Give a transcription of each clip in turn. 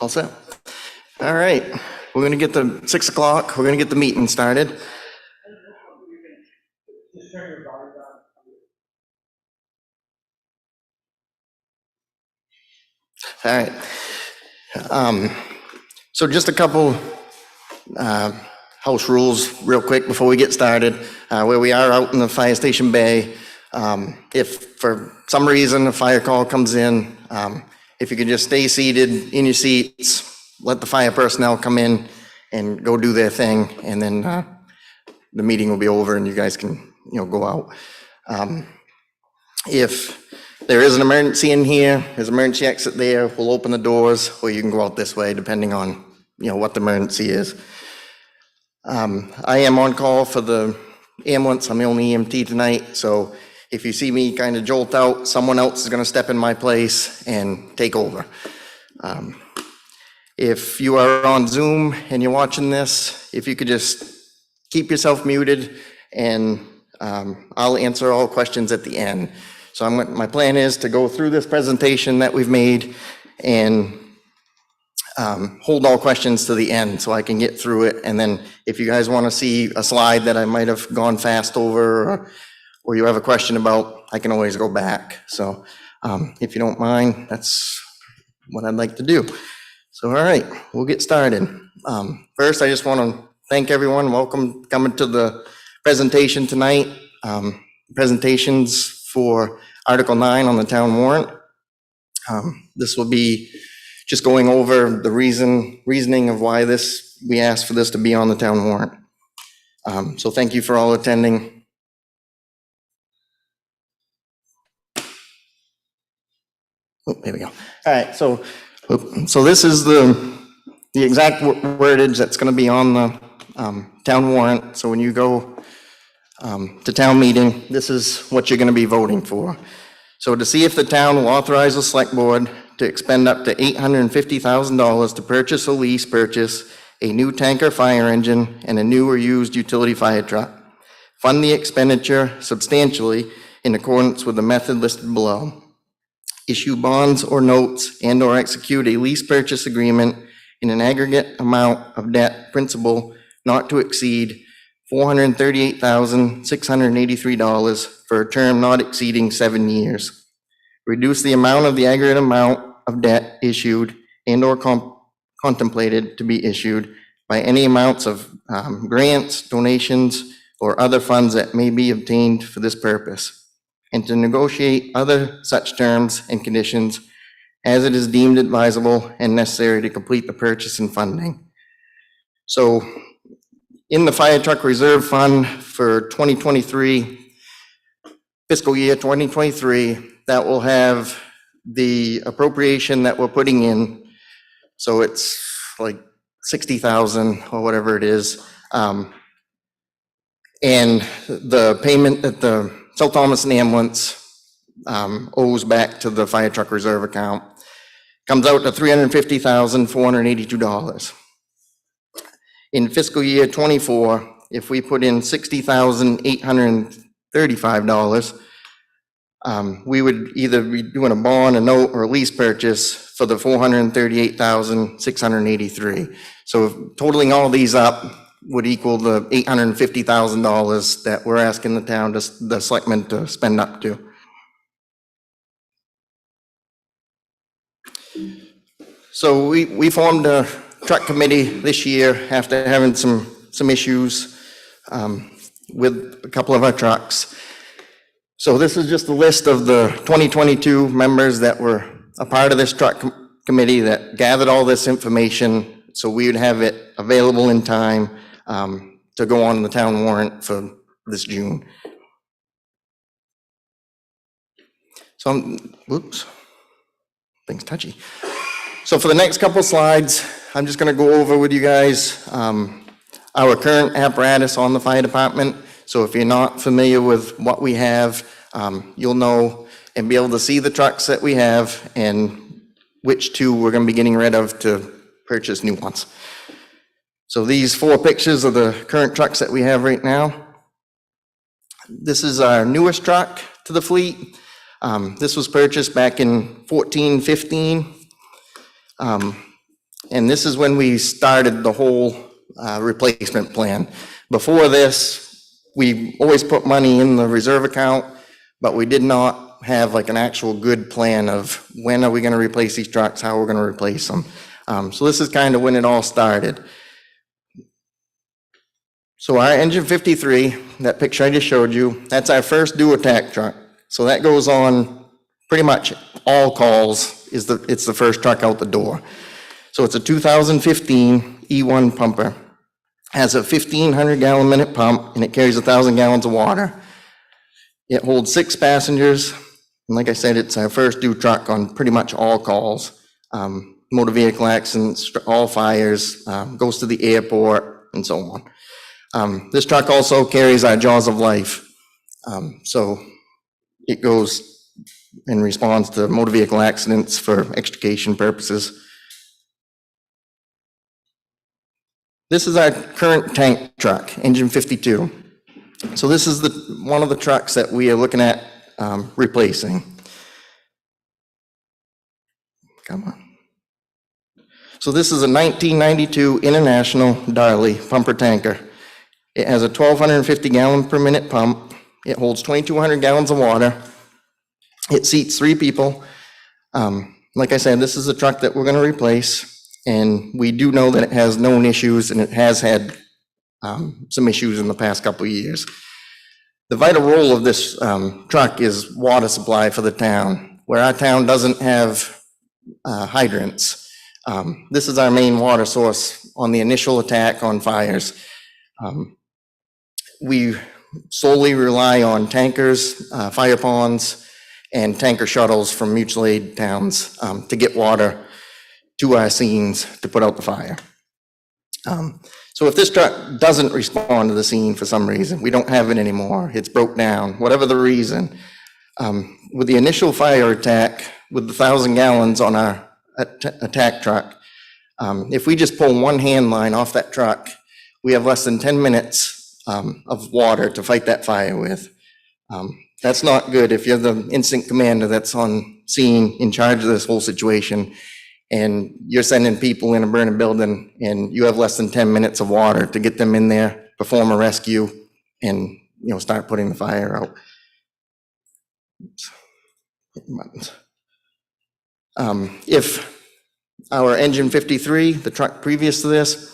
All set. All right, we're gonna get to 6 o'clock. We're gonna get the meeting started. All right. So just a couple house rules real quick before we get started. Where we are out in the fire station bay, if for some reason a fire call comes in, if you could just stay seated in your seats, let the fire personnel come in and go do their thing, and then the meeting will be over and you guys can, go out. If there is an emergency in here, there's an emergency exit there, we'll open the doors, or you can go out this way depending on, what the emergency is. I am on call for the ambulance. I'm the only EMT tonight, so if you see me kind of jolt out, someone else is gonna step in my place and take over. If you are on Zoom and you're watching this, if you could just keep yourself muted, and I'll answer all questions at the end. So my plan is to go through this presentation that we've made and hold all questions to the end so I can get through it. And then if you guys want to see a slide that I might have gone fast over, or you have a question about, I can always go back. So if you don't mind, that's what I'd like to do. So all right, we'll get started. First, I just want to thank everyone. Welcome coming to the presentation tonight. Presentations for Article 9 on the town warrant. This will be just going over the reasoning of why we asked for this to be on the town warrant. So thank you for all attending. Oh, there we go. All right, so this is the exact wordage that's going to be on the town warrant. So when you go to town meeting, this is what you're going to be voting for. So to see if the town will authorize the select board to expend up to $850,000 to purchase or lease purchase a new tanker fire engine and a new or used utility fire truck. Fund the expenditure substantially in accordance with the method listed below. Issue bonds or notes and or execute a lease purchase agreement in an aggregate amount of debt principal not to exceed $438,683 for a term not exceeding 7 years. Reduce the amount of the aggregate amount of debt issued and or contemplated to be issued by any amounts of grants, donations, or other funds that may be obtained for this purpose, and to negotiate other such terms and conditions as it is deemed advisable and necessary to complete the purchase and funding. So in the fire truck reserve fund for 2023, fiscal year 2023, that will have the appropriation that we're putting in. So it's like 60,000 or whatever it is. And the payment that the South Thomas ambulance owes back to the fire truck reserve account comes out to $350,482. In fiscal year 24, if we put in $60,835, we would either be doing a bond, a note, or a lease purchase for the $438,683. So totaling all these up would equal the $850,000 that we're asking the town, the selectmen, to spend up to. So we formed a truck committee this year after having some issues with a couple of our trucks. So this is just a list of the 2022 members that were a part of this truck committee that gathered all this information so we would have it available in time to go on the town warrant for this June. So whoops, thing's touchy. So for the next couple slides, I'm just gonna go over with you guys our current apparatus on the fire department. So if you're not familiar with what we have, you'll know and be able to see the trucks that we have and which two we're gonna be getting rid of to purchase new ones. So these 4 pictures are the current trucks that we have right now. This is our newest truck to the fleet. This was purchased back in 14, 15. And this is when we started the whole replacement plan. Before this, we always put money in the reserve account, but we did not have like an actual good plan of when are we going to replace these trucks, how we're going to replace them. So this is kind of when it all started. So our engine 53, that picture I just showed you, that's our first do-attack truck. So that goes on pretty much all calls, it's the first truck out the door. So it's a 2015 E1 pumper, has a 1,500 gallon minute pump, and it carries 1,000 gallons of water. It holds 6 passengers, and like I said, it's our first do truck on pretty much all calls. Motor vehicle accidents, all fires, goes to the airport, and so on. This truck also carries our Jaws of Life. So it goes and responds to motor vehicle accidents for extrication purposes. This is our current tank truck, engine 52. So this is one of the trucks that we are looking at replacing. Come on. So this is a 1992 International Darley pumper tanker. It has a 1,250 gallon per minute pump. It holds 2,200 gallons of water. It seats 3 people. Like I said, this is the truck that we're going to replace, and we do know that it has known issues, and it has had some issues in the past couple of years. The vital role of this truck is water supply for the town. Where our town doesn't have hydrants, this is our main water source on the initial attack on fires. We solely rely on tankers, fire ponds, and tanker shuttles from mutual aid towns to get water to our scenes to put out the fire. So if this truck doesn't respond to the scene for some reason, we don't have it anymore, it's broke down, whatever the reason, with the initial fire attack, with the 1,000 gallons on our attack truck, if we just pull one hand line off that truck, we have less than 10 minutes of water to fight that fire with. That's not good if you're the instant commander that's on scene in charge of this whole situation, and you're sending people in a burning building and you have less than 10 minutes of water to get them in there, perform a rescue, and start putting the fire out. If our engine 53, the truck previous to this,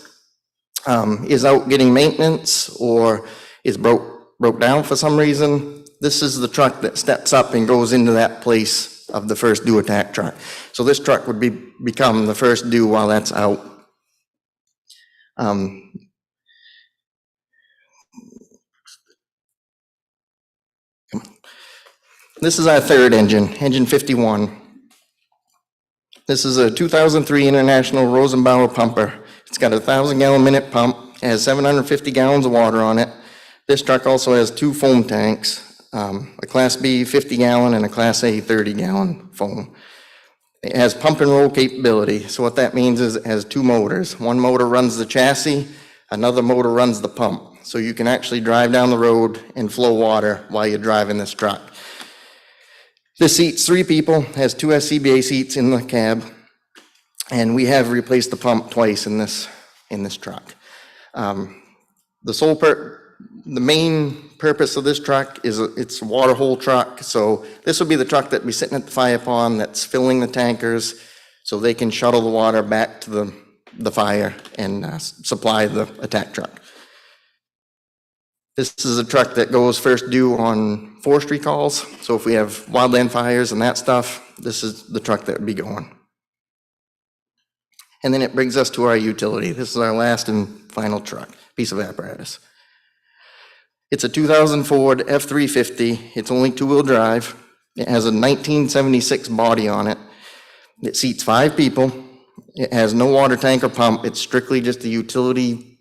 is out getting maintenance or is broke down for some reason, this is the truck that steps up and goes into that place of the first do attack truck. So this truck would become the first do while that's out. This is our third engine, engine 51. This is a 2003 International Rosenbauer pumper. It's got a 1,000 gallon minute pump, it has 750 gallons of water on it. This truck also has 2 foam tanks, a Class B 50 gallon and a Class A 30 gallon foam. It has pump and roll capability. So what that means is it has 2 motors. One motor runs the chassis, another motor runs the pump. So you can actually drive down the road and flow water while you're driving this truck. This seats 3 people, has 2 SCBA seats in the cab, and we have replaced the pump twice in this truck. The main purpose of this truck is it's a water hole truck, so this would be the truck that'd be sitting at the fire pond that's filling the tankers so they can shuttle the water back to the fire and supply the attack truck. This is a truck that goes first due on forestry calls, so if we have wildland fires and that stuff, this is the truck that would be going. And then it brings us to our utility. This is our last and final truck, piece of apparatus. It's a 2000 Ford F350. It's only 2-wheel drive. It has a 1976 body on it. It seats 5 people. It has no water tank or pump. It's strictly just a utility,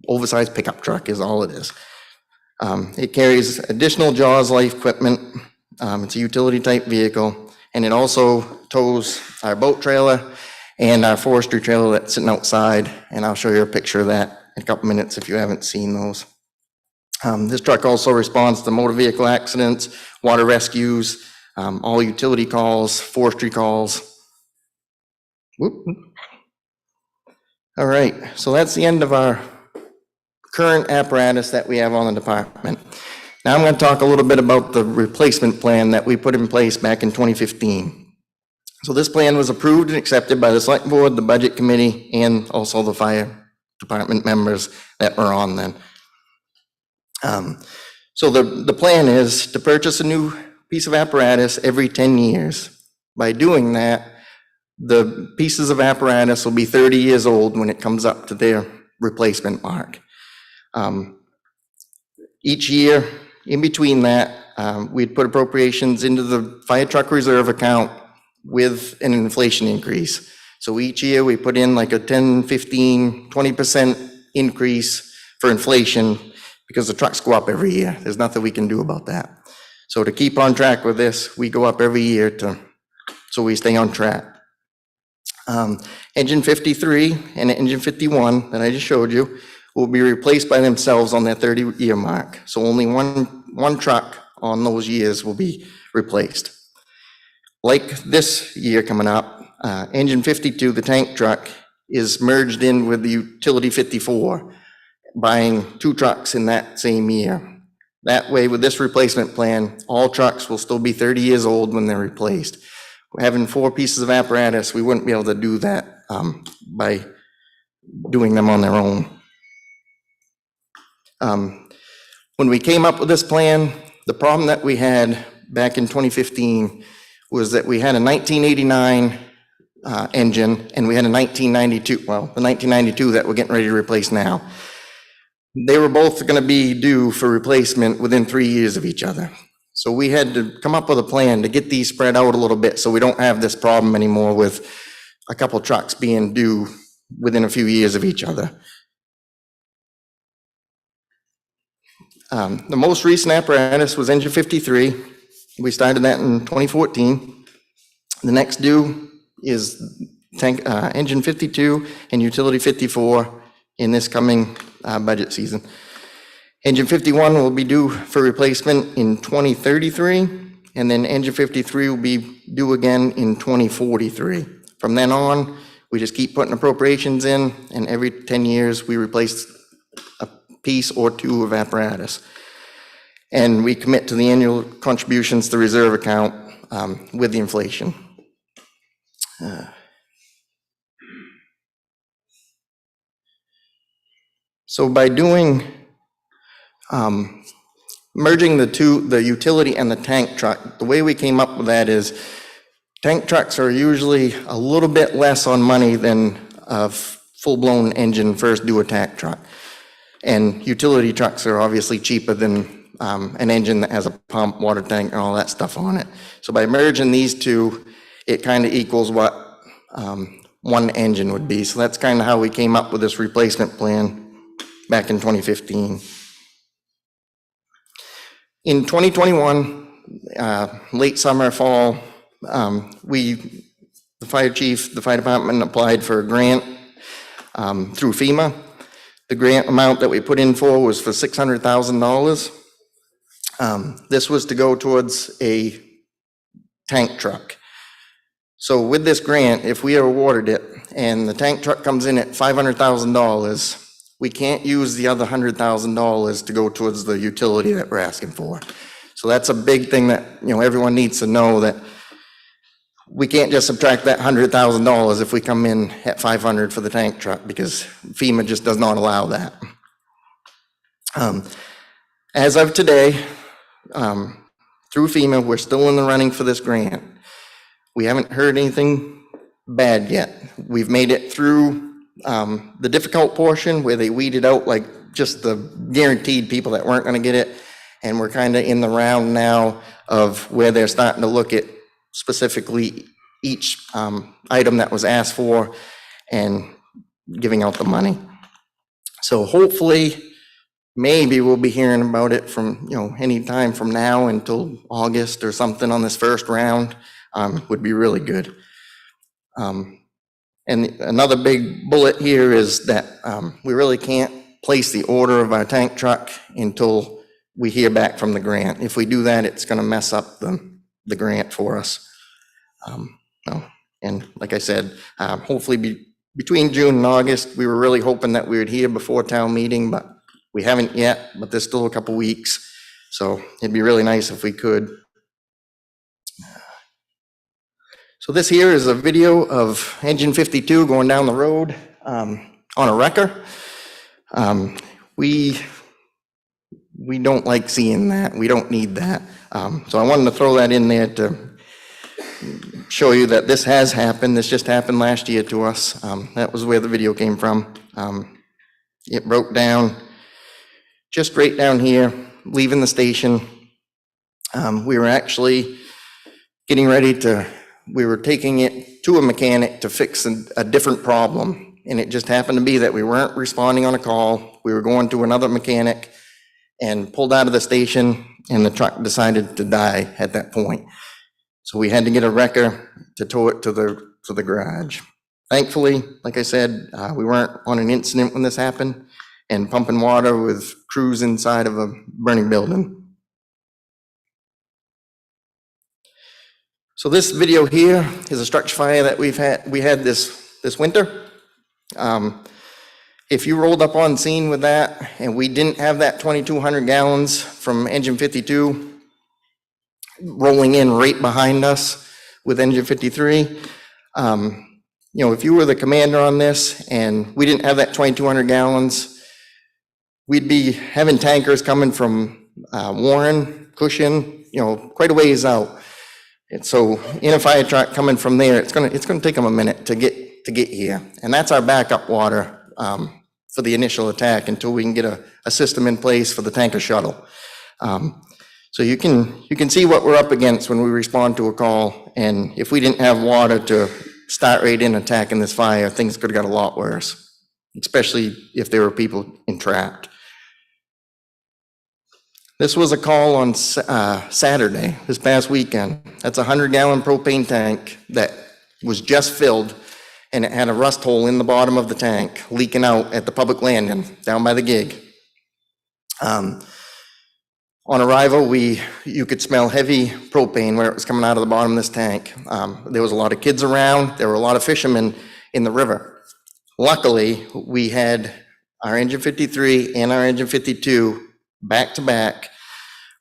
oversized pickup truck is all it is. It carries additional Jaws life equipment. It's a utility type vehicle, and it also tows our boat trailer and our forestry trailer that's sitting outside, and I'll show you a picture of that in a couple minutes if you haven't seen those. This truck also responds to motor vehicle accidents, water rescues, all utility calls, forestry calls. Whoop. All right, so that's the end of our current apparatus that we have on the department. Now I'm going to talk a little bit about the replacement plan that we put in place back in 2015. So this plan was approved and accepted by the select board, the budget committee, and also the fire department members that were on then. So the plan is to purchase a new piece of apparatus every 10 years. By doing that, the pieces of apparatus will be 30 years old when it comes up to their replacement mark. Each year, in between that, we'd put appropriations into the fire truck reserve account with an inflation increase. So each year we put in like a 10, 15, 20% increase for inflation because the trucks go up every year. There's nothing we can do about that. So to keep on track with this, we go up every year so we stay on track. Engine 53 and engine 51 that I just showed you will be replaced by themselves on their 30-year mark. So only one truck on those years will be replaced. Like this year coming up, engine 52, the tank truck, is merged in with the utility 54, buying 2 trucks in that same year. That way, with this replacement plan, all trucks will still be 30 years old when they're replaced. Having 4 pieces of apparatus, we wouldn't be able to do that by doing them on their own. When we came up with this plan, the problem that we had back in 2015 was that we had a 1989 engine and we had a 1992, well, the 1992 that we're getting ready to replace now. They were both going to be due for replacement within 3 years of each other. So we had to come up with a plan to get these spread out a little bit so we don't have this problem anymore with a couple trucks being due within a few years of each other. The most recent apparatus was engine 53. We started that in 2014. The next due is engine 52 and utility 54 in this coming budget season. Engine 51 will be due for replacement in 2033, and then engine 53 will be due again in 2043. From then on, we just keep putting appropriations in, and every 10 years we replace a piece or 2 of apparatus. And we commit to the annual contributions to the reserve account with the inflation. So by doing merging the utility and the tank truck, the way we came up with that is tank trucks are usually a little bit less on money than a full-blown engine first due attack truck. And utility trucks are obviously cheaper than an engine that has a pump, water tank, and all that stuff on it. So by merging these 2, it kind of equals what one engine would be. So that's kind of how we came up with this replacement plan back in 2015. In 2021, late summer, fall, the fire chief, the fire department applied for a grant through FEMA. The grant amount that we put in for was for $600,000. This was to go towards a tank truck. So with this grant, if we are awarded it and the tank truck comes in at $500,000, we can't use the other $100,000 to go towards the utility that we're asking for. So that's a big thing that everyone needs to know, that we can't just subtract that $100,000 if we come in at $500,000 for the tank truck, because FEMA just does not allow that. As of today, through FEMA, we're still in the running for this grant. We haven't heard anything bad yet. We've made it through the difficult portion where they weeded out like just the guaranteed people that weren't going to get it, and we're kind of in the round now of where they're starting to look at specifically each item that was asked for and giving out the money. So hopefully, maybe we'll be hearing about it from any time from now until August or something on this first round. Would be really good. And another big bullet here is that we really can't place the order of our tank truck until we hear back from the grant. If we do that, it's going to mess up the grant for us. And like I said, hopefully between June and August, we were really hoping that we would hear before town meeting, but we haven't yet, but there's still a couple weeks. So it'd be really nice if we could. So this here is a video of engine 52 going down the road on a wrecker. We don't like seeing that. We don't need that. So I wanted to throw that in there to show you that this has happened. This just happened last year to us. That was where the video came from. It broke down just right down here, leaving the station. We were actually getting ready to, we were taking it to a mechanic to fix a different problem. And it just happened to be that we weren't responding on a call. We were going to another mechanic and pulled out of the station, and the truck decided to die at that point. So we had to get a wrecker to tow it to the garage. Thankfully, like I said, we weren't on an incident when this happened and pumping water with crews inside of a burning building. So this video here is a structure fire that we had this winter. If you rolled up on scene with that and we didn't have that 2,200 gallons from engine 52 rolling in right behind us with engine 53, you know, if you were the commander on this and we didn't have that 2,200 gallons, we'd be having tankers coming from Warren, Cushion, you know, quite a ways out. And so in a fire truck coming from there, it's gonna take them a minute to get here, and that's our backup water for the initial attack until we can get a system in place for the tanker shuttle. So you can see what we're up against when we respond to a call, and if we didn't have water to start right in attacking this fire, things could have got a lot worse, especially if there were people entrapped. This was a call on Saturday, this past weekend. That's a 100-gallon propane tank that was just filled, and it had a rust hole in the bottom of the tank leaking out at the public landing down by the gig. On arrival, you could smell heavy propane where it was coming out of the bottom of this tank. There was a lot of kids around. There were a lot of fishermen in the river. Luckily, we had our engine 53 and our engine 52 back to back,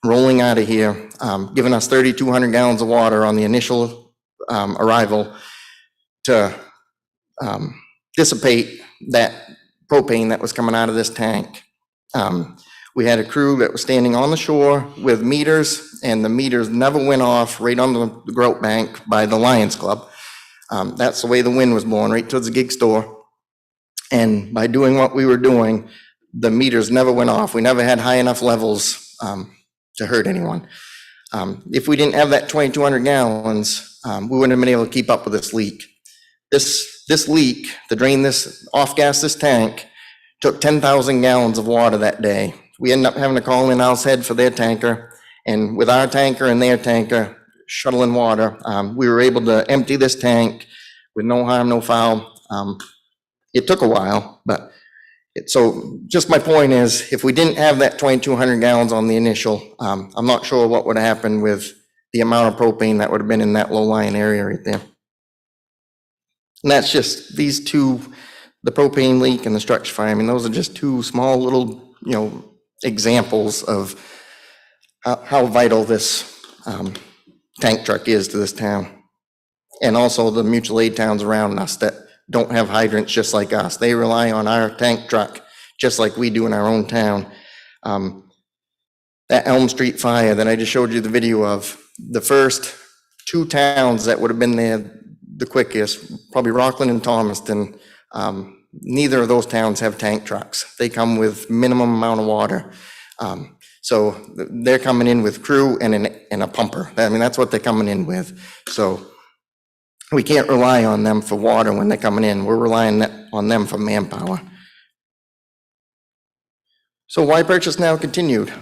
rolling out of here, giving us 3,200 gallons of water on the initial arrival to dissipate that propane that was coming out of this tank. We had a crew that was standing on the shore with meters, and the meters never went off right on the grout bank by the Lions Club. That's the way the wind was blowing, right towards the gig store. And by doing what we were doing, the meters never went off. We never had high enough levels to hurt anyone. If we didn't have that 2,200 gallons, we wouldn't have been able to keep up with this leak. This leak, to drain this, off-gas this tank, took 10,000 gallons of water that day. We ended up having to call in Owl's Head for their tanker, and with our tanker and their tanker shuttling water, we were able to empty this tank with no harm, no foul. It took a while, but so just my point is, if we didn't have that 2,200 gallons on the initial, I'm not sure what would have happened with the amount of propane that would have been in that low-lying area right there. And that's just these two, the propane leak and the structure fire. I mean, those are just two small little, you know, examples of how vital this tank truck is to this town. And also the mutual aid towns around us that don't have hydrants just like us. They rely on our tank truck just like we do in our own town. That Elm Street fire that I just showed you the video of, the first two towns that would have been there the quickest, probably Rockland and Thomaston, neither of those towns have tank trucks. They come with minimum amount of water. So they're coming in with crew and a pumper. I mean, that's what they're coming in with. So we can't rely on them for water when they're coming in. We're relying on them for manpower. So why purchase now continued?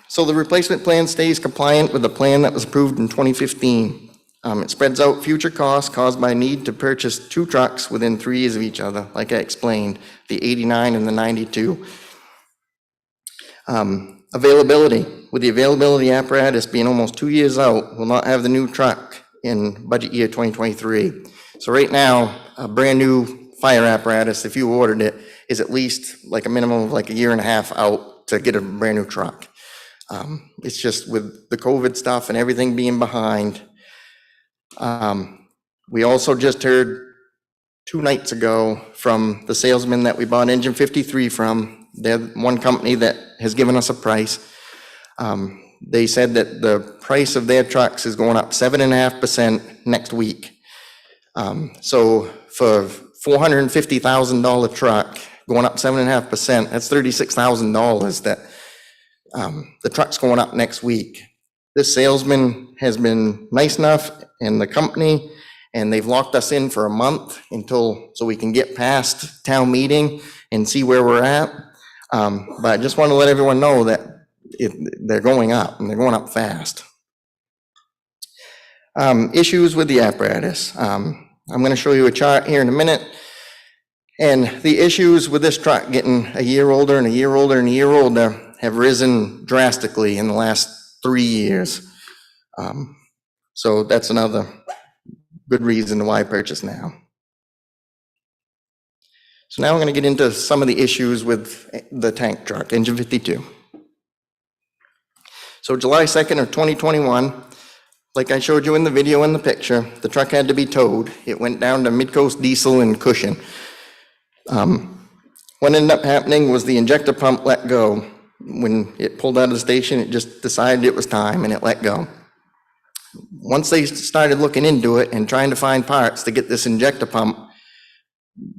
So the replacement plan stays compliant with the plan that was approved in 2015. It spreads out future costs caused by need to purchase 2 trucks within 3 years of each other, like I explained, the 89 and the 92. Availability. With the availability apparatus being almost 2 years out, we'll not have the new truck in budget year 2023. So right now, a brand new fire apparatus, if you ordered it, is at least like a minimum of like a year and a half out to get a brand new truck. It's just with the COVID stuff and everything being behind. We also just heard 2 nights ago from the salesman that we bought engine 53 from. They're one company that has given us a price. They said that the price of their trucks is going up 7.5% next week. So for $450,000 truck going up 7.5%, that's $36,000 that the truck's going up next week. This salesman has been nice enough, and the company, and they've locked us in for a month so we can get past town meeting and see where we're at. But I just want to let everyone know that they're going up, and they're going up fast. Issues with the apparatus. I'm going to show you a chart here in a minute. And the issues with this truck getting a year older and a year older and a year older have risen drastically in the last 3 years. So that's another good reason why I purchase now. So now I'm going to get into some of the issues with the tank truck, engine 52. So July 2nd of 2021, like I showed you in the video and the picture, the truck had to be towed. It went down to Midcoast Diesel and Cushion. What ended up happening was the injector pump let go. When it pulled out of the station, it just decided it was time and it let go. Once they started looking into it and trying to find parts to get this injector pump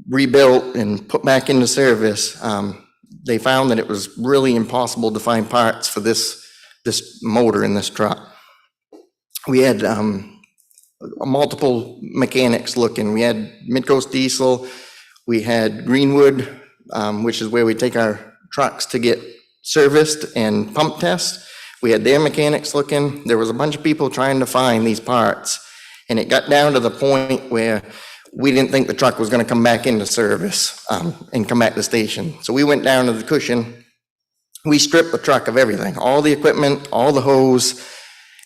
rebuilt and put back into service, they found that it was really impossible to find parts for this motor in this truck. We had multiple mechanics looking. We had Midcoast Diesel, we had Greenwood, which is where we take our trucks to get serviced and pump test. We had their mechanics looking. There was a bunch of people trying to find these parts, and it got down to the point where we didn't think the truck was going to come back into service and come back to the station. So we went down to the Cushion. We stripped the truck of everything, all the equipment, all the hose,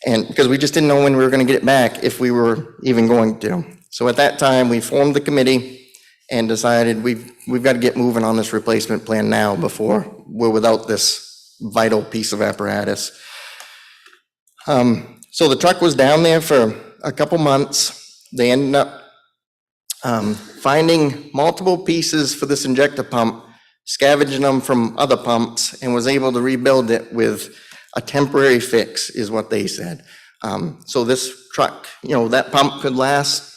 and because we just didn't know when we were going to get it back, if we were even going to. So at that time, we formed the committee and decided we've got to get moving on this replacement plan now before we're without this vital piece of apparatus. So the truck was down there for a couple months. They ended up finding multiple pieces for this injector pump, scavenging them from other pumps, and was able to rebuild it with a temporary fix, is what they said. So this truck, that pump could last,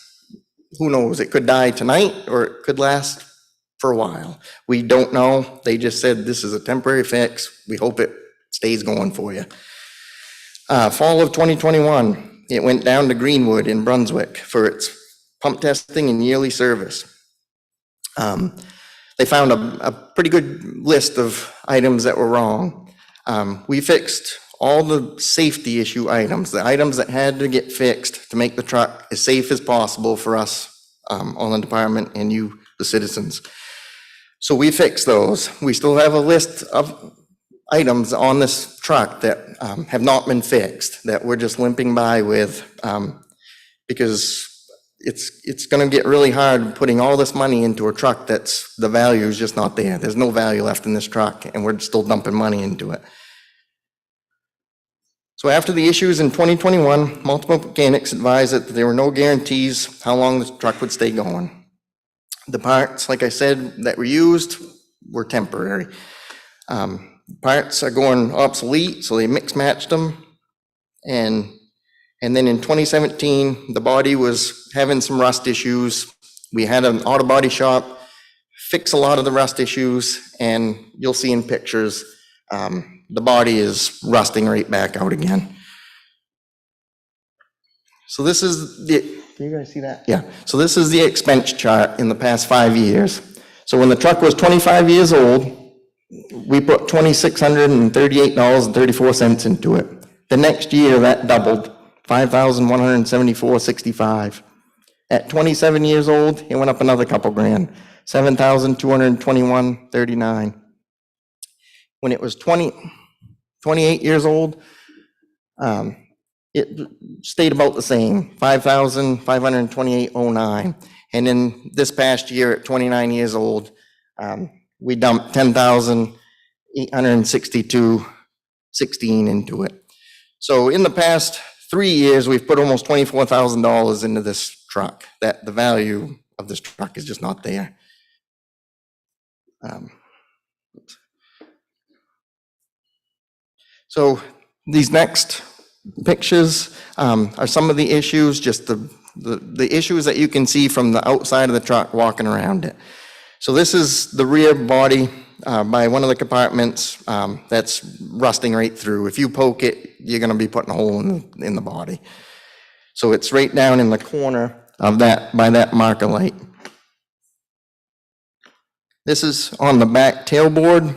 who knows, it could die tonight or it could last for a while. We don't know. They just said this is a temporary fix. We hope it stays going for you. Fall of 2021, it went down to Greenwood in Brunswick for its pump testing and yearly service. They found a pretty good list of items that were wrong. We fixed all the safety issue items, the items that had to get fixed to make the truck as safe as possible for us on the department and you, the citizens. So we fixed those. We still have a list of items on this truck that have not been fixed, that we're just limping by with, because it's going to get really hard putting all this money into a truck that's, the value is just not there. There's no value left in this truck, and we're still dumping money into it. So after the issues in 2021, multiple mechanics advised that there were no guarantees how long the truck would stay going. The parts, like I said, that were used were temporary. Parts are going obsolete, so they mix matched them. And then in 2017, the body was having some rust issues. We had an auto body shop fix a lot of the rust issues, and you'll see in pictures, the body is rusting right back out again. So this is the, can you guys see that? Yeah, so this is the expense chart in the past 5 years. So when the truck was 25 years old, we put $2,638.34 into it. The next year that doubled $5,174.65. At 27 years old, it went up another couple grand, $7,221.39. When it was 28 years old, it stayed about the same, $5,528.09. And in this past year, at 29 years old, we dumped $10,862.16 into it. So in the past 3 years, we've put almost $24,000 into this truck. That the value of this truck is just not there. So these next pictures are some of the issues, just the issues that you can see from the outside of the truck walking around it. So this is the rear body by one of the compartments that's rusting right through. If you poke it, you're going to be putting a hole in the body. So it's right down in the corner of that, by that marker light. This is on the back tailboard.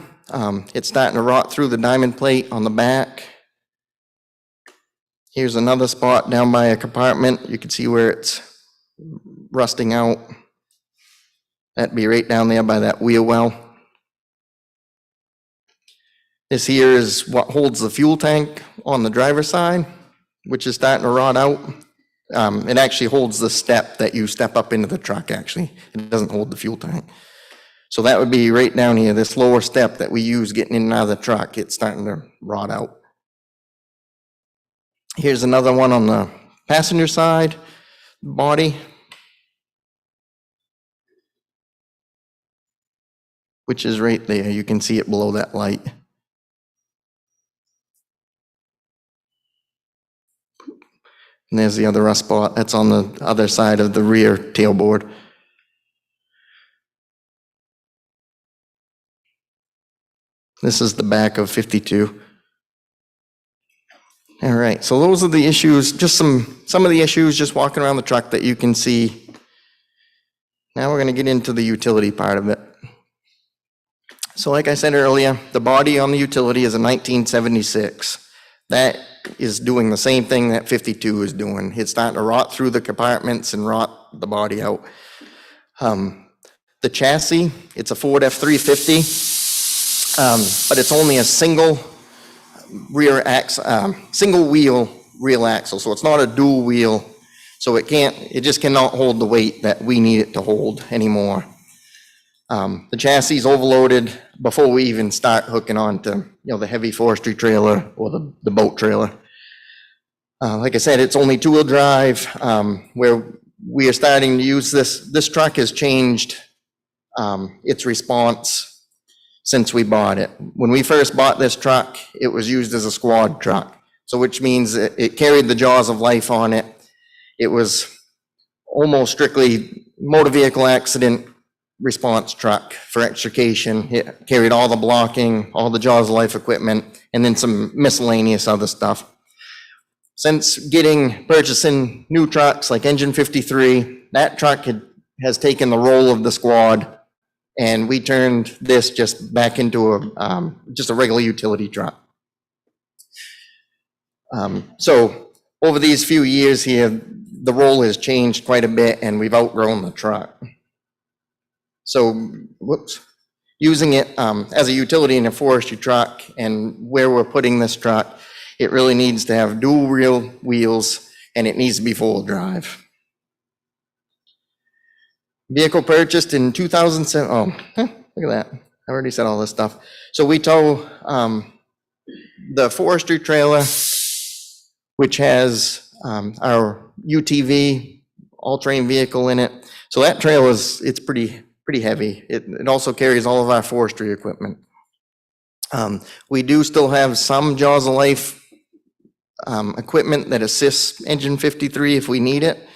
It's starting to rot through the diamond plate on the back. Here's another spot down by a compartment. You can see where it's rusting out. That'd be right down there by that wheel well. This here is what holds the fuel tank on the driver's side, which is starting to rot out. It actually holds the step that you step up into the truck, actually. It doesn't hold the fuel tank. So that would be right down here, this lower step that we use getting in and out of the truck. It's starting to rot out. Here's another one on the passenger side body, which is right there. You can see it below that light. And there's the other rust spot. That's on the other side of the rear tailboard. This is the back of 52. All right, so those are the issues, just some of the issues just walking around the truck that you can see. Now we're going to get into the utility part of it. So like I said earlier, the body on the utility is a 1976. That is doing the same thing that 52 is doing. It's starting to rot through the compartments and rot the body out. The chassis, it's a Ford F-350. But it's only a single wheel rear axle, so it's not a dual wheel, so it just cannot hold the weight that we need it to hold anymore. The chassis is overloaded before we even start hooking on to the heavy forestry trailer or the boat trailer. Like I said, it's only two-wheel drive. Where we are starting to use this truck has changed its response since we bought it. When we first bought this truck, it was used as a squad truck. So which means it carried the jaws of life on it. It was almost strictly motor vehicle accident response truck for extrication. It carried all the blocking, all the jaws of life equipment, and then some miscellaneous other stuff. Since purchasing new trucks like Engine 53, that truck has taken the role of the squad, and we turned this just back into just a regular utility truck. So over these few years here, the role has changed quite a bit, and we've outgrown the truck. So, using it as a utility in a forestry truck, and where we're putting this truck, it really needs to have dual rear wheels, and it needs to be full drive. Vehicle purchased in 2007. Oh, look at that. I already said all this stuff. So we tow the forestry trailer, which has our UTV all-terrain vehicle in it. So that trailer it's pretty heavy. It also carries all of our forestry equipment. We do still have some jaws of life equipment that assists Engine 53 if we need it.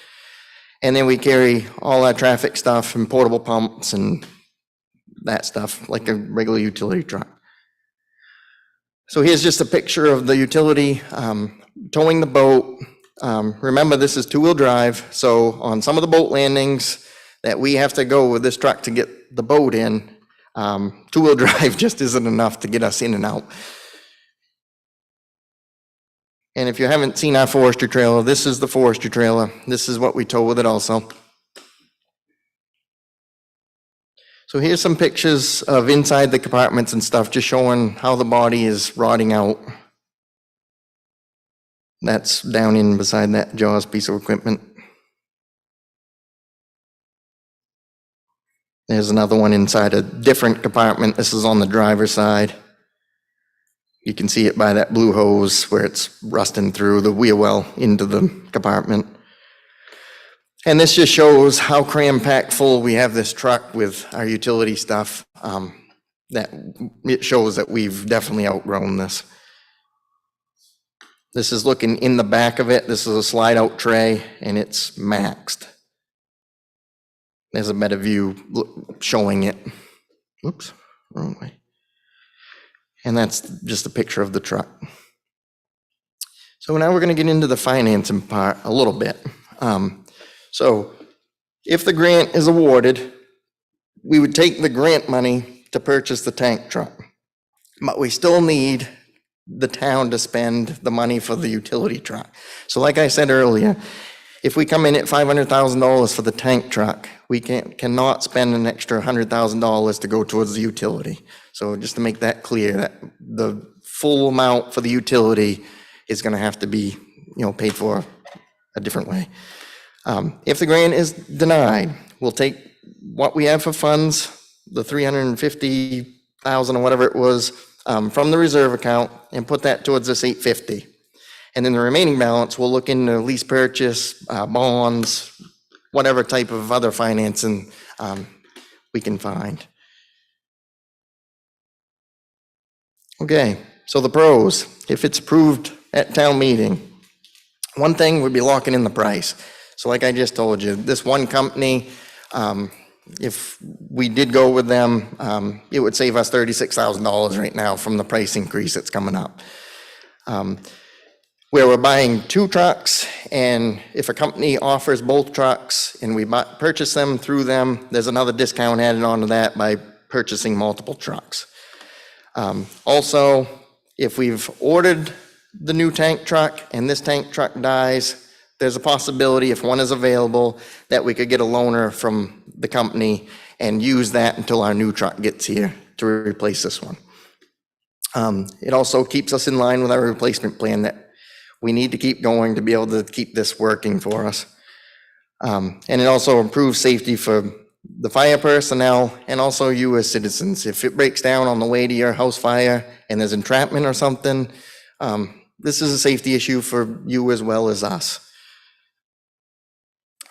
And then we carry all our traffic stuff and portable pumps and that stuff like a regular utility truck. So here's just a picture of the utility towing the boat. Remember, this is two-wheel drive, so on some of the boat landings that we have to go with this truck to get the boat in, two-wheel drive just isn't enough to get us in and out. And if you haven't seen our forestry trailer, this is the forestry trailer. This is what we tow with it also. So here's some pictures of inside the compartments and stuff, just showing how the body is rotting out. That's down in beside that Jaws piece of equipment. There's another one inside a different compartment. This is on the driver's side. You can see it by that blue hose where it's rusting through the wheel well into the compartment. And this just shows how cram-packed full we have this truck with our utility stuff. That it shows that we've definitely outgrown this. This is looking in the back of it. This is a slide-out tray, and it's maxed. There's a better view showing it. Oops, wrong way. And that's just a picture of the truck. So now we're going to get into the financing part a little bit. So if the grant is awarded, we would take the grant money to purchase the tank truck. But we still need the town to spend the money for the utility truck. So like I said earlier, if we come in at $500,000 for the tank truck, we cannot spend an extra $100,000 to go towards the utility. So just to make that clear, that the full amount for the utility is going to have to be, paid for a different way. If the grant is denied, we'll take what we have for funds, the $350,000 or whatever it was, from the reserve account and put that towards this $850,000. And then the remaining balance, we'll look into lease purchase, bonds, whatever type of other financing we can find. Okay, so the pros, if it's approved at town meeting, one thing would be locking in the price. So like I just told you, this one company, if we did go with them, it would save us $36,000 right now from the price increase that's coming up. Where we're buying 2 trucks, and if a company offers both trucks and we purchase them through them, there's another discount added onto that by purchasing multiple trucks. Also, if we've ordered the new tank truck and this tank truck dies, there's a possibility, if one is available, that we could get a loaner from the company and use that until our new truck gets here to replace this one. It also keeps us in line with our replacement plan that we need to keep going to be able to keep this working for us. And it also improves safety for the fire personnel and also you as citizens. If it breaks down on the way to your house fire and there's entrapment or something, this is a safety issue for you as well as us.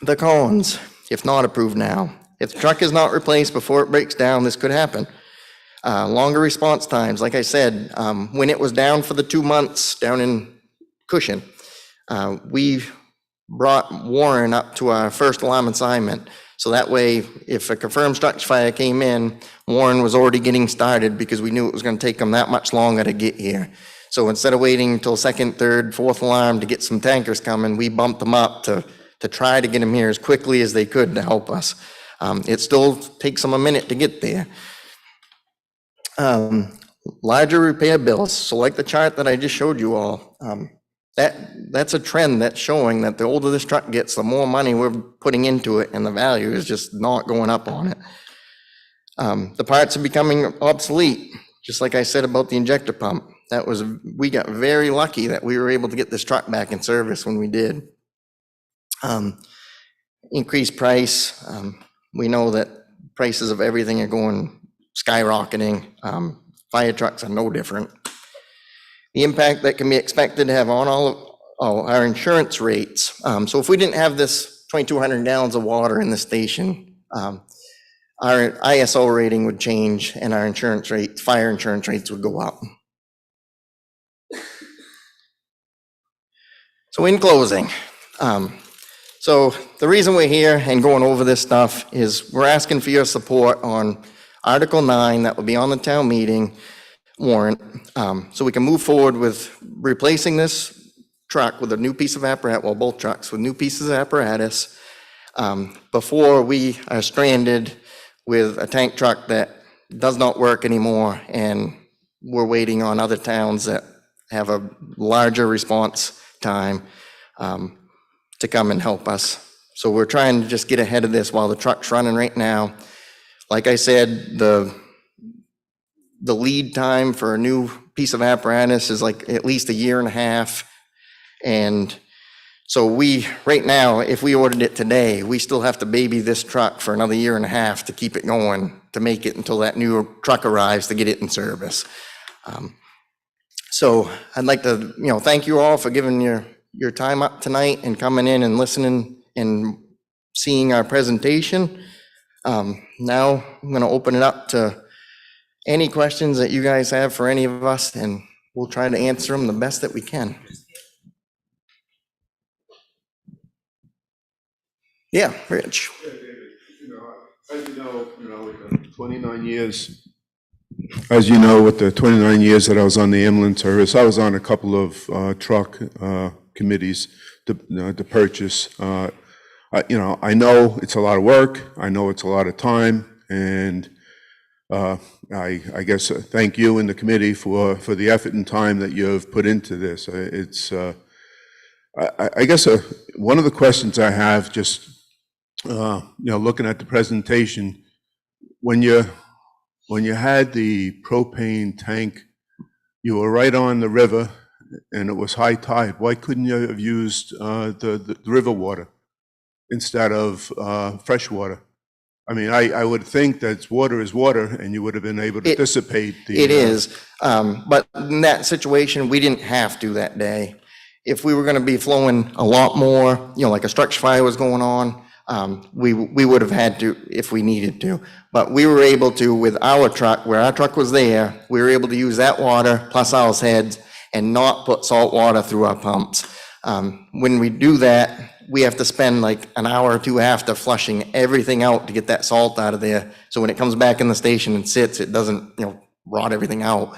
The cons, if not approved now. If the truck is not replaced before it breaks down, this could happen. Longer response times, like I said, when it was down for the 2 months down in Cushion, we brought Warren up to our first alarm assignment. So that way, if a confirmed structure fire came in, Warren was already getting started because we knew it was going to take them that much longer to get here. So instead of waiting until 2nd, 3rd, 4th alarm to get some tankers coming, we bumped them up to try to get them here as quickly as they could to help us. It still takes them a minute to get there. Larger repair bills. So like the chart that I just showed you all, that's a trend that's showing that the older this truck gets, the more money we're putting into it and the value is just not going up on it. The parts are becoming obsolete, just like I said about the injector pump. We got very lucky that we were able to get this truck back in service when we did. Increased price. We know that prices of everything are going skyrocketing. Fire trucks are no different. The impact that can be expected to have on all of our insurance rates. So if we didn't have this 2,200 gallons of water in the station, our ISO rating would change and our insurance rates, fire insurance rates would go up. So in closing, so the reason we're here and going over this stuff is we're asking for your support on Article 9 that will be on the town meeting warrant, so we can move forward with replacing this truck with a new piece of apparatus, well, both trucks with new pieces of apparatus, before we are stranded with a tank truck that does not work anymore and we're waiting on other towns that have a larger response time to come and help us. So we're trying to just get ahead of this while the truck's running right now. Like I said, the lead time for a new piece of apparatus is like at least 1.5 years. And so right now, if we ordered it today, we still have to baby this truck for another 1.5 years to keep it going, to make it until that new truck arrives to get it in service. So I'd like to, thank you all for giving your time up tonight and coming in and listening and seeing our presentation. Now I'm going to open it up to any questions that you guys have for any of us, and we'll try to answer them the best that we can. Yeah, Rich. Yeah, David, as you know, with the 29 years, as you know, with the 29 years that I was on the ambulance service, I was on a couple of truck committees to purchase. I know it's a lot of work. I know it's a lot of time, and I guess thank you and the committee for the effort and time that you have put into this. It's I guess one of the questions I have, just looking at the presentation, when you had the propane tank, you were right on the river and it was high tide. Why couldn't you have used the river water instead of fresh water? I mean, I would think that water is water, and you would have been able to dissipate the... It is, but in that situation, we didn't have to that day. If we were going to be flowing a lot more, like a structure fire was going on, we would have had to if we needed to. But we were able to, with our truck, where our truck was there, we were able to use that water plus our heads and not put salt water through our pumps. When we do that, we have to spend like an hour or two after flushing everything out to get that salt out of there. So when it comes back in the station and sits, it doesn't, rot everything out.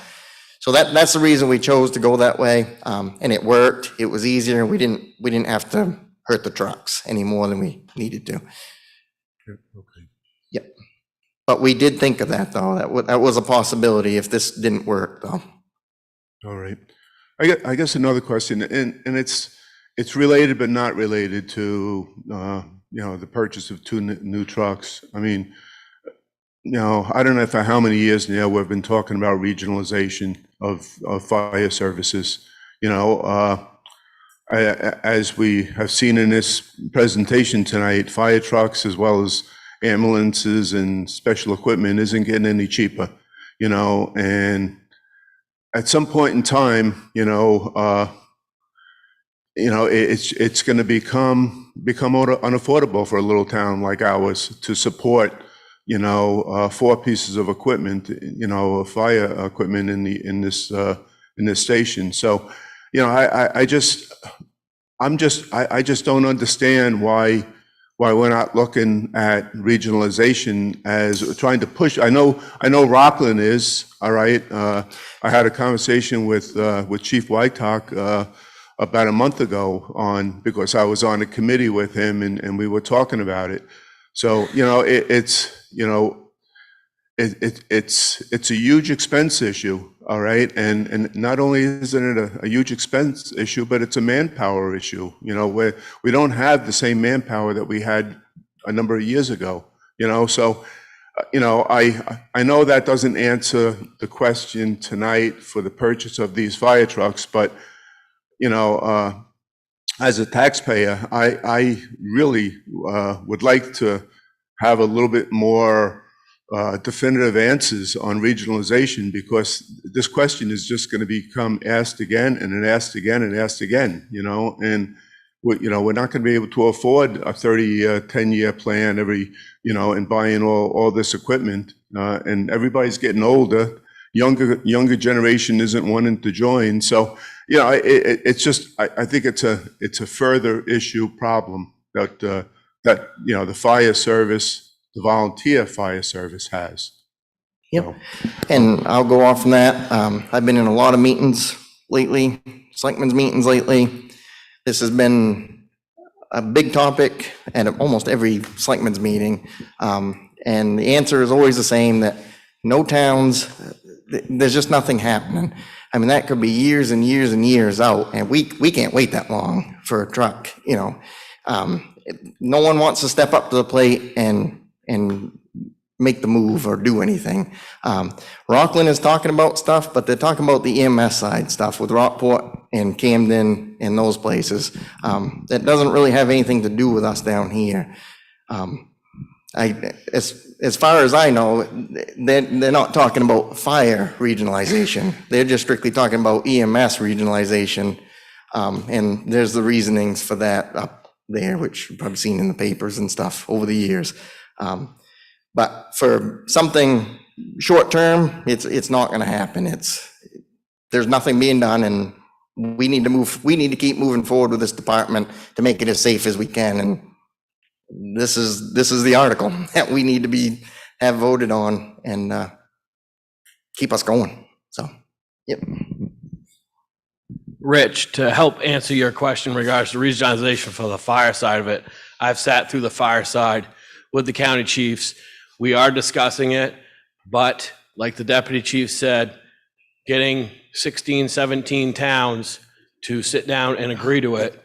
So that's the reason we chose to go that way. And it worked. It was easier. We didn't have to hurt the trucks any more than we needed to. Okay. Yep. But we did think of that though. That was a possibility if this didn't work though. All right. I guess another question, and it's related but not related to the purchase of two new trucks. I mean, I don't know for how many years now we've been talking about regionalization of fire services. As we have seen in this presentation tonight, fire trucks as well as ambulances and special equipment isn't getting any cheaper. And at some point in time, it's going to become unaffordable for a little town like ours to support, 4 pieces of equipment, fire equipment in this station. So, I just don't understand why we're not looking at regionalization as trying to push. I know Rockland is, all right. I had a conversation with Chief Wytock about a month ago because I was on a committee with him and we were talking about it. So, it's a huge expense issue, all right? And not only isn't it a huge expense issue, but it's a manpower issue, where we don't have the same manpower that we had a number of years ago, So, I know that doesn't answer the question tonight for the purchase of these fire trucks, but as a taxpayer, I really would like to have a little bit more definitive answers on regionalization, because this question is just going to become asked again and asked again and asked again, and we're not going to be able to afford a 30-year, 10-year plan and buying all this equipment, and everybody's getting older. Younger generation isn't wanting to join. So, it's just, I think it's a further issue problem that the fire service, the volunteer fire service has. Yep. So. And I'll go off from that. I've been in a lot of meetings lately, selectmen's meetings lately. This has been a big topic at almost every selectmen's meeting. And the answer is always the same, that no towns, there's just nothing happening. I mean, that could be years and years and years out, and we can't wait that long for a truck, you know. No one wants to step up to the plate and make the move or do anything. Rockland is talking about stuff, but they're talking about the EMS side stuff with Rockport and Camden and those places. That doesn't really have anything to do with us down here. As far as I know, they're not talking about fire regionalization. They're just strictly talking about EMS regionalization. And there's the reasonings for that up there, which you've probably seen in the papers and stuff over the years. But for something short term, it's not going to happen. There's nothing being done, and we need to keep moving forward with this department to make it as safe as we can. And this is the article that we need to have voted on and keep us going. So, yep. Rich, to help answer your question in regards to regionalization for the fire side of it, I've sat through the fire side with the county chiefs. We are discussing it, but like the deputy chief said, getting 16, 17 towns to sit down and agree to it,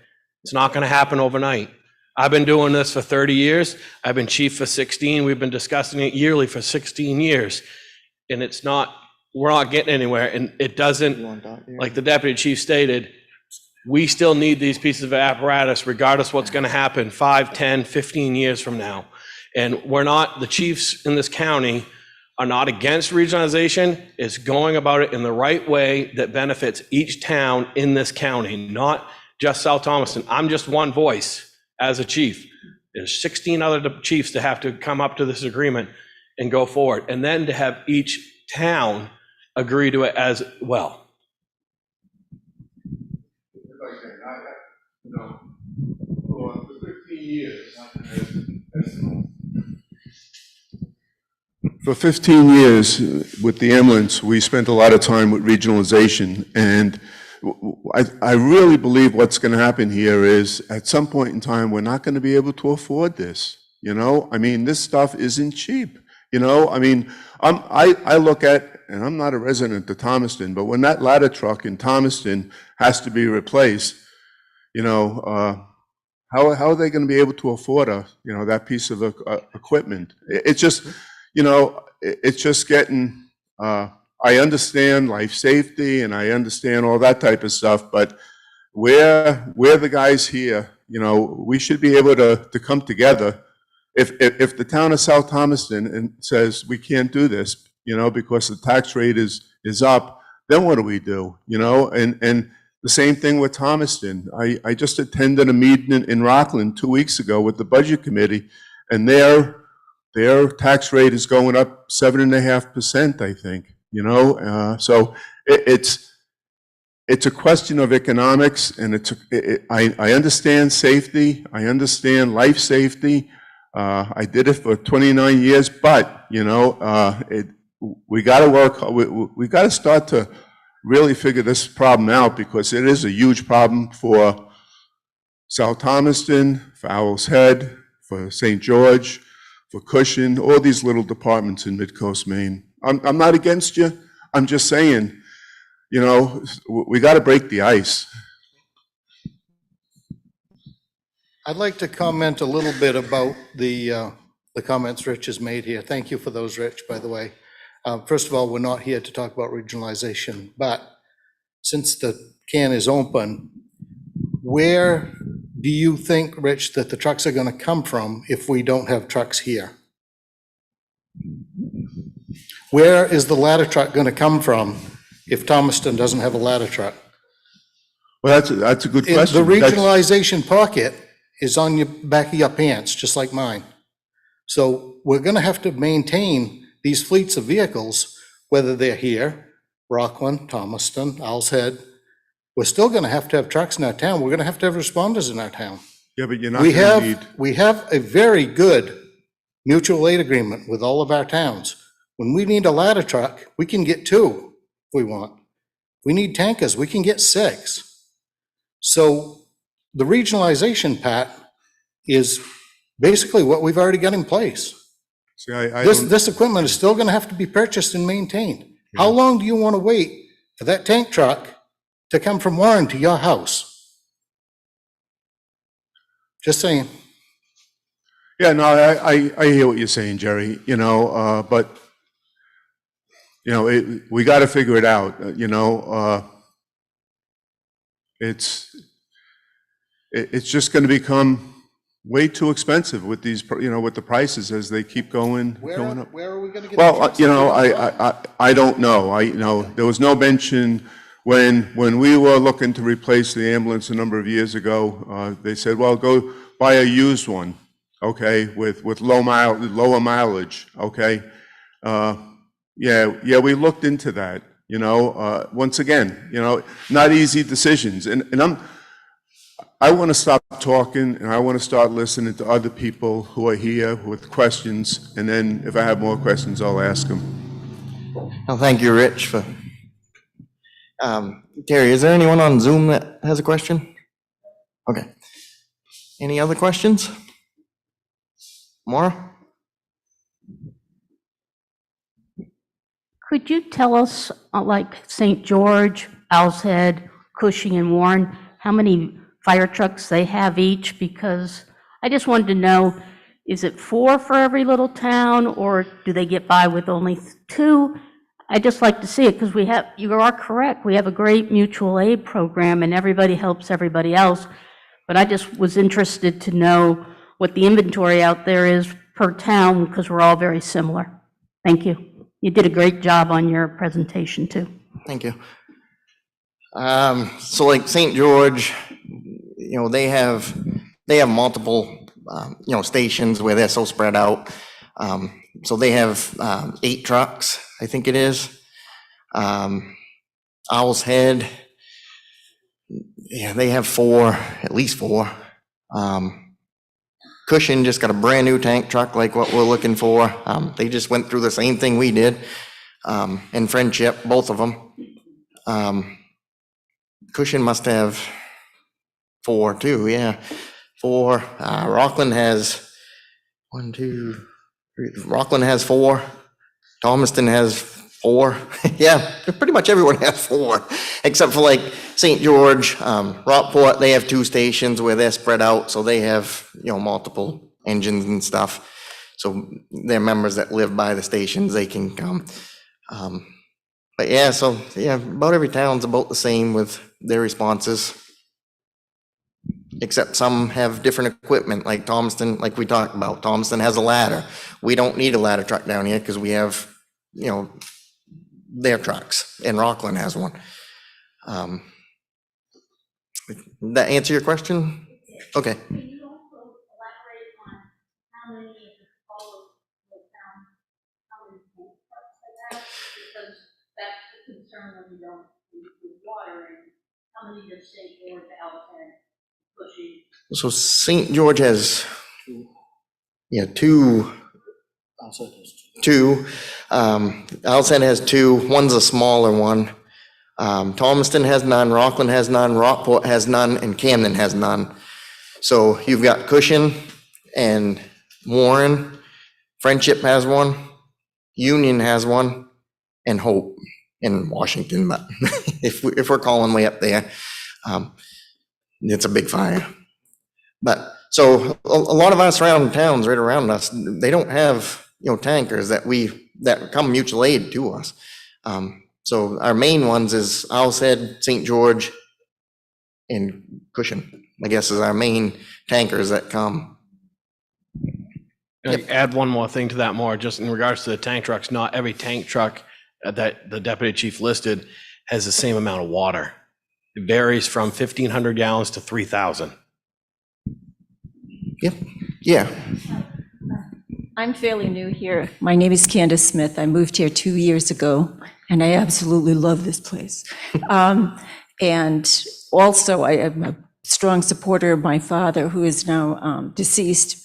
it's not going to happen overnight. I've been doing this for 30 years. I've been chief for 16. We've been discussing it yearly for 16 years. And we're not getting anywhere. And it doesn't, like the deputy chief stated, we still need these pieces of apparatus regardless what's going to happen 5, 10, 15 years from now. And the chiefs in this county are not against regionalization. It's going about it in the right way that benefits each town in this county, not just South Thomaston. I'm just one voice as a chief. There's 16 other chiefs that have to come up to this agreement and go forward, and then to have each town agree to it as well. For 15 years, for 15 years with the ambulance, we spent a lot of time with regionalization, and I really believe what's going to happen here is at some point in time, we're not going to be able to afford this. You know, I mean, this stuff isn't cheap. You know, I mean, I look at, and I'm not a resident of Thomaston, but when that ladder truck in Thomaston has to be replaced, you know, how are they going to be able to afford that piece of equipment? It's just, you know, it's just getting, I understand life safety and I understand all that type of stuff, but we're the guys here, you know, we should be able to come together. If the town of South Thomaston says we can't do this, you know, because the tax rate is up, then what do we do? You know, and the same thing with Thomaston. I just attended a meeting in Rockland 2 weeks ago with the budget committee, and their tax rate is going up 7.5%, I think. You know, so it's a question of economics, and I understand safety, I understand life safety. I did it for 29 years, but you know, we got to work. We got to start to really figure this problem out, because it is a huge problem for South Thomaston, for Owl's Head, for St. George, for Cushing, all these little departments in Mid-Coast Maine. I'm not against you. I'm just saying, you know, we got to break the ice. I'd like to comment a little bit about the comments Rich has made here. Thank you for those, Rich, by the way. First of all, we're not here to talk about regionalization, but since the can is open, where do you think, Rich, that the trucks are going to come from if we don't have trucks here? Where is the ladder truck going to come from if Thomaston doesn't have a ladder truck? Well, that's a good question. The regionalization pocket is on your back of your pants, just like mine. So we're going to have to maintain these fleets of vehicles, whether they're here, Rockland, Thomaston, Owl's Head. We're still going to have trucks in our town. We're going to have responders in our town. Yeah, but you're not going to need. We have a very good mutual aid agreement with all of our towns. When we need a ladder truck, we can get 2 if we want. We need tankers, we can get 6. So the regionalization, Pat, is basically what we've already got in place. See, This equipment is still going to have to be purchased and maintained. How long do you want to wait for that tank truck to come from Warren to your house. Just saying. Yeah, no, I hear what you're saying, Jerry, but, we got to figure it out, it's just going to become way too expensive with these, with the prices as they keep going up. Where are we going to get? Well, I don't know. There was no mention when we were looking to replace the ambulance a number of years ago. They said, well, go buy a used one, okay, with lower mileage, okay. Yeah, we looked into that. Once again, not easy decisions, and I want to stop talking and I want to start listening to other people who are here with questions, and then if I have more questions, I'll ask them. Well, thank you, Rich. Terry, is there anyone on Zoom that has a question? Okay. Any other questions? Maura? Could you tell us, like St. George, Owl's Head, Cushing, and Warren, how many fire trucks they have each? Because I just wanted to know, is it 4 for every little town, or do they get by with only 2? I just like to see it, because you are correct, we have a great mutual aid program and everybody helps everybody else, but I just was interested to know what the inventory out there is per town, because we're all very similar. Thank you. You did a great job on your presentation too. Thank you. So like St. George, they have multiple, stations where they're so spread out. So they have 8 trucks, I think it is. Owl's Head, yeah, they have 4, at least 4. Cushing just got a brand new tank truck like what we're looking for. They just went through the same thing we did. And Friendship, both of them. Cushing must have 4 too, yeah. 4. Rockland has 1, 2, 3. Rockland has 4. Thomaston has 4. Yeah, pretty much everyone has 4, except for like St. George, Rockport, they have 2 stations where they're spread out, so they have, multiple engines and stuff. So they're members that live by the stations, they can come. But yeah, so yeah, about every town's about the same with their responses. Except some have different equipment, like Thomaston, like we talked about. Thomaston has a ladder. We don't need a ladder truck down here because we have, their trucks, and Rockland has one. Did that answer your question? Okay. Can you also elaborate on how many of the all of town, how many tank trucks they have? Because that's the concern when you don't with water, and how many does St. George, Owl's Head, Cushing? So St. George has, 2. Owl's Head has 2. One's a smaller one. Thomaston has none, Rockland has none, Rockport has none, and Camden has none. So you've got Cushing and Warren, Friendship has one, Union has one, and Hope in Washington, but if we're calling way up there, it's a big fire. But so a lot of our surrounding towns right around us, they don't have, tankers that come mutual aid to us. So our main ones is Owl's Head, St. George, and Cushing, I guess, is our main tankers that come. Can I add one more thing to that more, just in regards to the tank trucks? Not every tank truck that the deputy chief listed has the same amount of water. It varies from 1,500 gallons to 3,000. Yeah. I'm fairly new here. My name is Candace Smith. I moved here 2 years ago, and I absolutely love this place. And also, I am a strong supporter of my father, who is now deceased,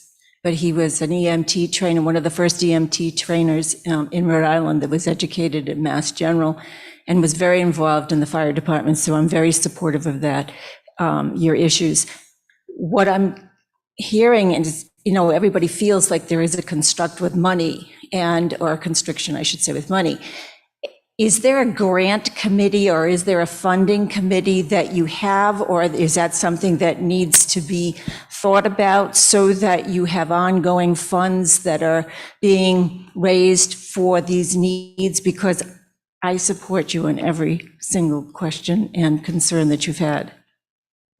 but he was an EMT trainer, one of the first EMT trainers in Rhode Island that was educated at Mass General and was very involved in the fire department. So I'm very supportive of that, your issues. What I'm hearing is, everybody feels like there is a construct with money or a constriction, I should say, with money. is there a grant committee or is there a funding committee that you have, or is that something that needs to be thought about so that you have ongoing funds that are being raised for these needs? Because I support you in every single question and concern that you've had.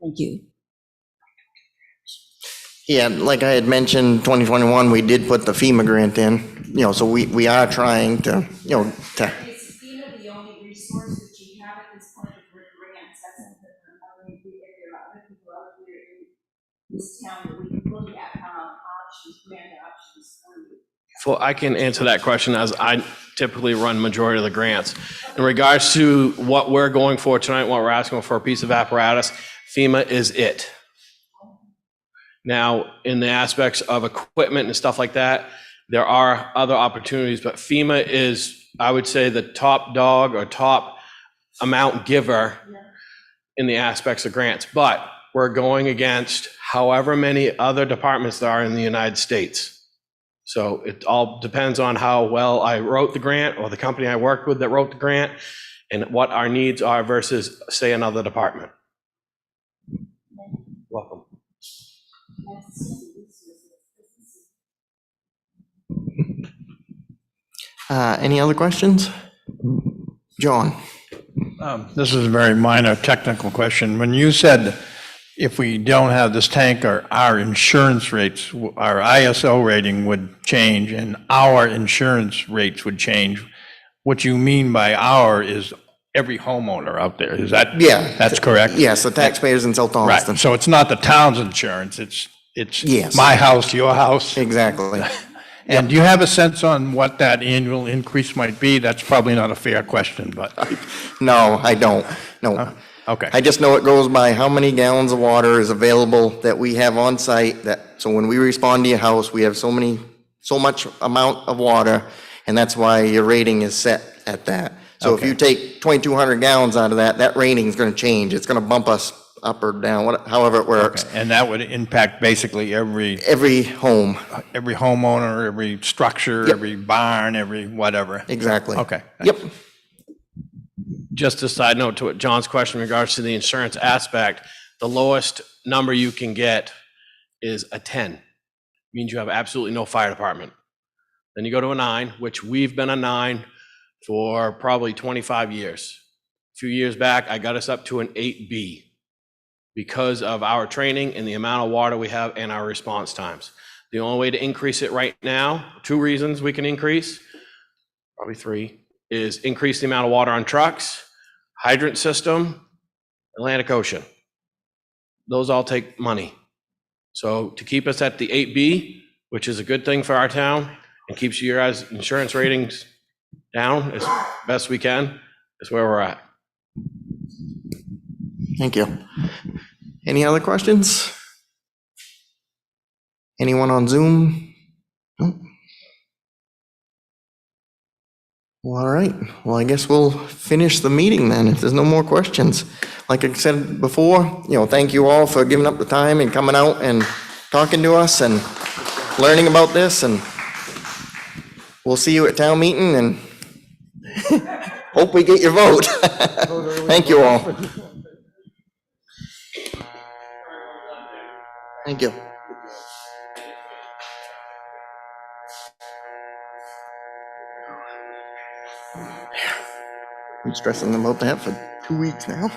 Thank you. Yeah, like I had mentioned, 2021, we did put the FEMA grant in, so we are trying to, to, Is FEMA the only resource that you have at this point for grants? That's something I mean, if there are other people out there in this town that we can look at, options, grant options for you. Well, I can answer that question as I typically run majority of the grants. In regards to what we're going for tonight, what we're asking for a piece of apparatus, FEMA is it. Now, in the aspects of equipment and stuff like that, there are other opportunities, but FEMA is, I would say, the top dog or top amount giver in the aspects of grants. But we're going against however many other departments there are in the United States. So it all depends on how well I wrote the grant or the company I worked with that wrote the grant and what our needs are versus, say, another department. Welcome. any other questions? John? This is a very minor technical question. When you said if we don't have this tank, our insurance rates, our ISO rating would change and our insurance rates would change, what you mean by our is every homeowner out there. Is that? Yeah. That's correct? Yes, the taxpayers in South Right. Thomaston. So it's not the town's insurance, it's Yes. my house, your house. Exactly. And do you have a sense on what that annual increase might be? That's probably not a fair question, but, No, I don't. No. okay. I just know it goes by how many gallons of water is available that we have on site, so when we respond to your house, we have so much amount of water, and that's why your rating is set at that. So if Okay. you take 2,200 gallons out of that rating is gonna change. It's gonna bump us up or down, however it works. Okay. And that would impact basically Every home, every homeowner, every structure, Yep. every barn, every whatever. exactly. Okay. Yep, Just a side note to what John's question in regards to the insurance aspect, the lowest number you can get is a 10. Means you have absolutely no fire department. Then you go to a 9, which we've been a 9 for probably 25 years. A few years back, I got us up to an 8B because of our training and the amount of water we have and our response times. The only way to increase it right now, 2 reasons we can increase, probably 3, is increase the amount of water on trucks, hydrant system, Atlantic Ocean. Those all take money. So to keep us at the 8B, which is a good thing for our town and keeps your guys' insurance ratings down as best we can, is where we're at. thank you. Any other questions? Anyone on Zoom? No? Well, all right. Well, I guess we'll finish the meeting then, if there's no more questions. Like I said before, thank you all for giving up the time and coming out and talking to us and learning about this, and we'll see you at town meeting, and hope we get your vote. Thank you all. Thank you. I'm stressing about that for 2 weeks now.